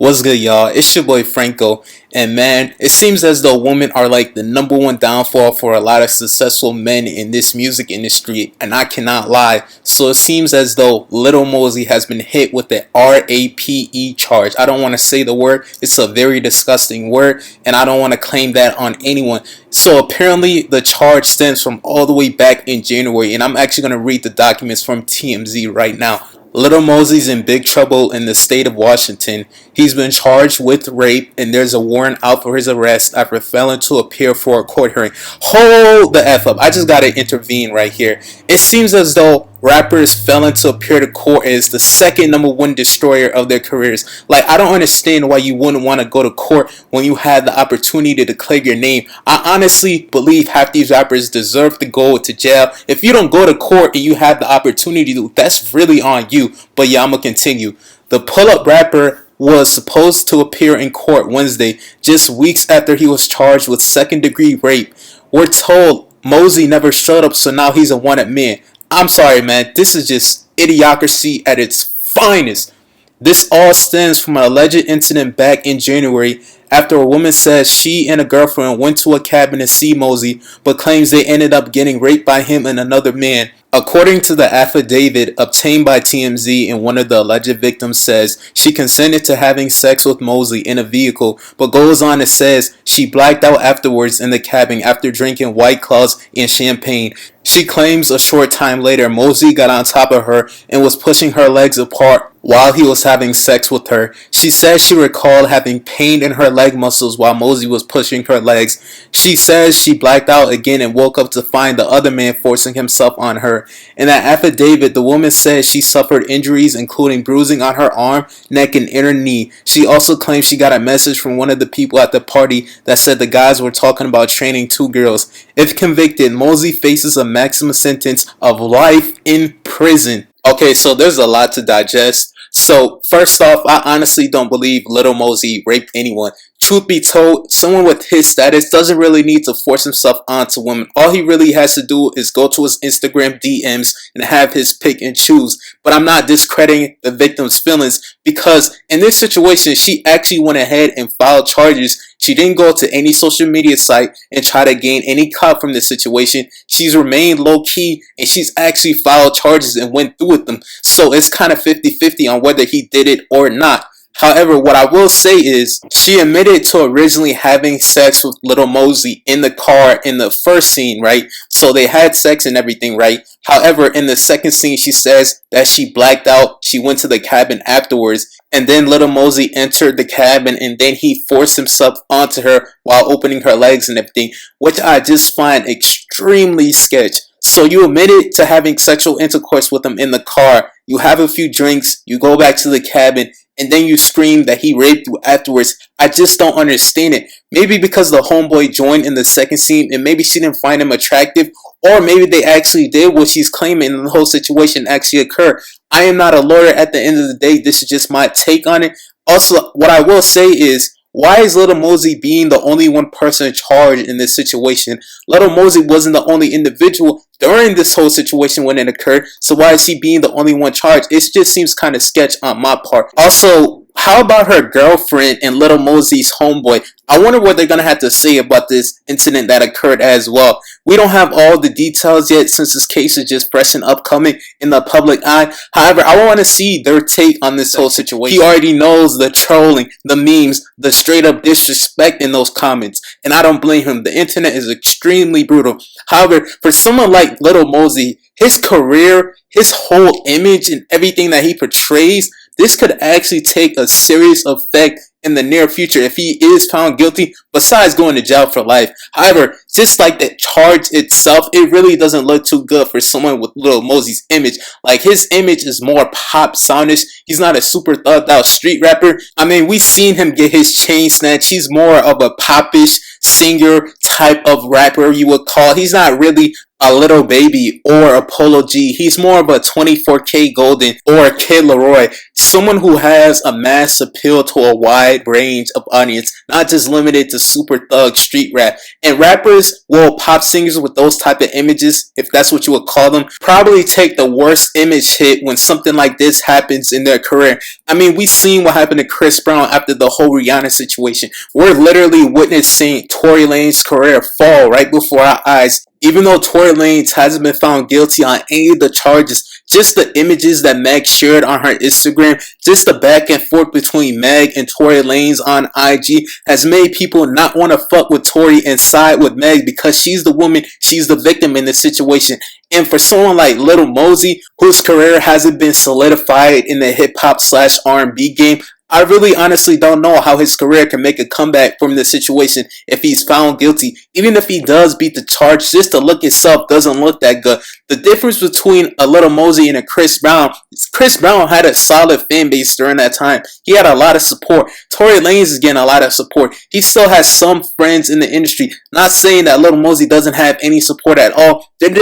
What's good, y'all? It's your boy Franco, and man, it seems as though women are like the number one downfall for a lot of successful men in this music industry, and I cannot lie. So it seems as though Lil Mosey has been hit with the RAPE charge. I don't want to say the word, it's a very disgusting word, and I don't want to claim that on anyone. So apparently the charge stems from all the way back in January, and I'm actually going to read the documents from TMZ right now. Lil Mosey's in big trouble in the state of Washington. He's been charged with rape, and there's a warrant out for his arrest after failing to appear for a court hearing. Hold the F up. I just gotta intervene right here. It seems as though rappers failing to appear to court is the second number one destroyer of their careers. Like, I don't understand why you wouldn't want to go to court when you had the opportunity to declare your name. I honestly believe half these rappers deserve to go to jail. If you don't go to court and you have the opportunity to, that's really on you. But yeah, I'm gonna continue. The pull-up rapper was supposed to appear in court Wednesday, just weeks after he was charged with second-degree rape. We're told Mosey never showed up, so now he's a wanted man. I'm sorry, man. This is just idiocracy at its finest. This all stems from an alleged incident back in January after a woman says she and a girlfriend went to a cabin to see Mosey, but claims they ended up getting raped by him and another man. According to the affidavit obtained by TMZ, and one of the alleged victims says she consented to having sex with Mosey in a vehicle, but goes on and says she blacked out afterwards in the cabin after drinking White Claws and champagne. She claims a short time later Mosey got on top of her and was pushing her legs apart while he was having sex with her. She says she recalled having pain in her leg muscles while Mosey was pushing her legs. She says she blacked out again and woke up to find the other man forcing himself on her. In that affidavit, the woman says she suffered injuries including bruising on her arm, neck, and inner knee. She also claims she got a message from one of the people at the party that said the guys were talking about training two girls. If convicted, Mosey faces a maximum sentence of life in prison. Okay, so there's a lot to digest. So first off, I honestly don't believe Lil Mosey raped anyone. Truth be told, someone with his status doesn't really need to force himself onto women. All he really has to do is go to his Instagram DMs and have his pick and choose. But I'm not discrediting the victim's feelings because in this situation, she actually went ahead and filed charges. She didn't go to any social media site and try to gain any clout from this situation. She's remained low-key and she's actually filed charges and went through with them. So it's kind of 50-50 on whether he did it or not. However, what I will say is she admitted to originally having sex with Lil Mosey in the car in the first scene, right? So they had sex and everything, right? However, in the second scene, she says that she blacked out. She went to the cabin afterwards, and then Lil Mosey entered the cabin, and then he forced himself onto her while opening her legs and everything, which I just find extremely sketch. So you admitted to having sexual intercourse with him in the car. You have a few drinks. You go back to the cabin. And then you scream that he raped you afterwards. I just don't understand it. Maybe because the homeboy joined in the second scene and maybe she didn't find him attractive. Or maybe they actually did what she's claiming and the whole situation actually occurred. I am not a lawyer at the end of the day. This is just my take on it. Also, what I will say is, why is Lil Mosey being the only one person charged in this situation? Lil Mosey wasn't the only individual during this whole situation when it occurred, so why is he being the only one charged? It just seems kind of sketch on my part. Also, how about her girlfriend and Lil Mosey's homeboy? I wonder what they're going to have to say about this incident that occurred as well. We don't have all the details yet since this case is just fresh and upcoming in the public eye. However, I want to see their take on this whole situation. He already knows the trolling, the memes, the straight up disrespect in those comments. And I don't blame him. The internet is extremely brutal. However, for someone like Lil Mosey, his career, his whole image and everything that he portrays, this could actually take a serious effect in the near future if he is found guilty, besides going to jail for life. However, just like the charge itself, it really doesn't look too good for someone with Lil Mosey's image. Like, his image is more pop soundish. He's not a super thugged out street rapper. I mean, we've seen him get his chain snatched. He's more of a popish singer type of rapper, you would call. He's not really a Little Baby or a Polo G. He's more of a 24K Golden or a Kid Leroy. Someone who has a mass appeal to a wide range of audience, not just limited to super thug street rap. And rappers rappers, well, pop singers with those type of images, if that's what you would call them, probably take the worst image hit when something like this happens in their career. I mean, we seen what happened to Chris Brown after the whole Rihanna situation. We're literally witnessing Tory Lanez career fall right before our eyes. Even though Tory Lanez hasn't been found guilty on any of the charges, just the images that Meg shared on her Instagram, just the back and forth between Meg and Tory Lanez on IG has made people not want to fuck with Tory and side with Meg because she's the woman, she's the victim in this situation. And for someone like Lil Mosey, whose career hasn't been solidified in the hip hop / R&B game, I really honestly don't know how his career can make a comeback from this situation if he's found guilty. Even if he does beat the charge, just the look itself doesn't look that good. The difference between a Lil Mosey and a Chris Brown is Chris Brown had a solid fan base during that time. He had a lot of support. Tory Lanez is getting a lot of support. He still has some friends in the industry. Not saying that Lil Mosey doesn't have any support at all. He's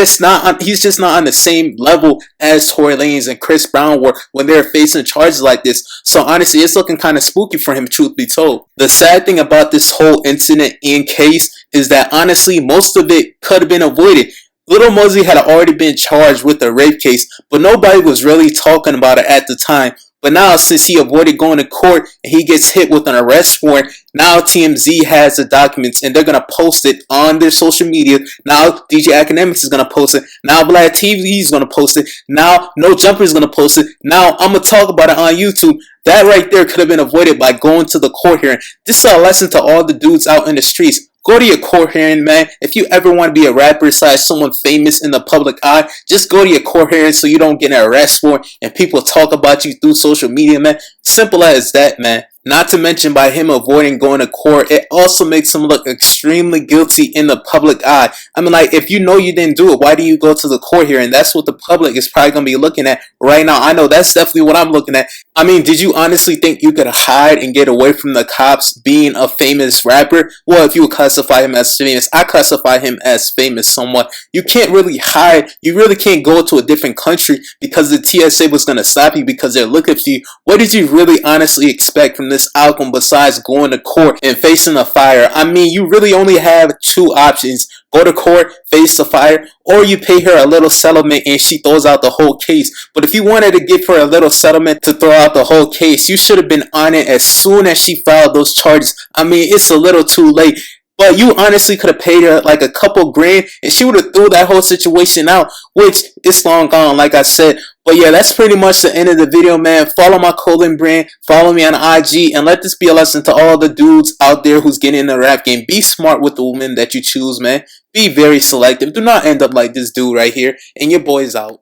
just not on the same level as Tory Lanez and Chris Brown were when they were facing charges like this. So honestly, it's looking kind of spooky for him, truth be told. The sad thing about this whole incident and case is that honestly, most of it could have been avoided. Lil Mosey had already been charged with a rape case, but nobody was really talking about it at the time. But now, since he avoided going to court and he gets hit with an arrest warrant, now TMZ has the documents and they're going to post it on their social media. Now DJ Academics is going to post it. Now Black TV is going to post it. Now No Jumper is going to post it. Now I'm going to talk about it on YouTube. That right there could have been avoided by going to the court hearing. This is a lesson to all the dudes out in the streets. Go to your court hearing, man. If you ever want to be a rapper / someone famous in the public eye, just go to your court hearing so you don't get an arrest warrant and people talk about you through social media, man. Simple as that, man. Not to mention, by him avoiding going to court, it also makes him look extremely guilty in the public eye. I mean, like, if you know you didn't do it, why do you go to the court hearing? That's what the public is probably going to be looking at right now. I know that's definitely what I'm looking at. I mean, did you honestly think you could hide and get away from the cops being a famous rapper? Well, if you would classify him as famous, I classify him as famous somewhat. You can't really hide. You really can't go to a different country because the TSA was going to stop you because they're looking for you. What did you really honestly expect from this outcome besides going to court and facing a fire? I mean, you really only have two options. Go to court, face the fire, or you pay her a little settlement and she throws out the whole case. But if you wanted to give her a little settlement to throw out the whole case, you should have been on it as soon as she filed those charges. I mean, it's a little too late. But you honestly could have paid her like a couple grand and she would have threw that whole situation out, which is long gone, like I said. But yeah, that's pretty much the end of the video, man. Follow my clothing brand, follow me on IG, and let this be a lesson to all the dudes out there who's getting in the rap game. Be smart with the woman that you choose, man. Be very selective. Do not end up like this dude right here. And your boy's out.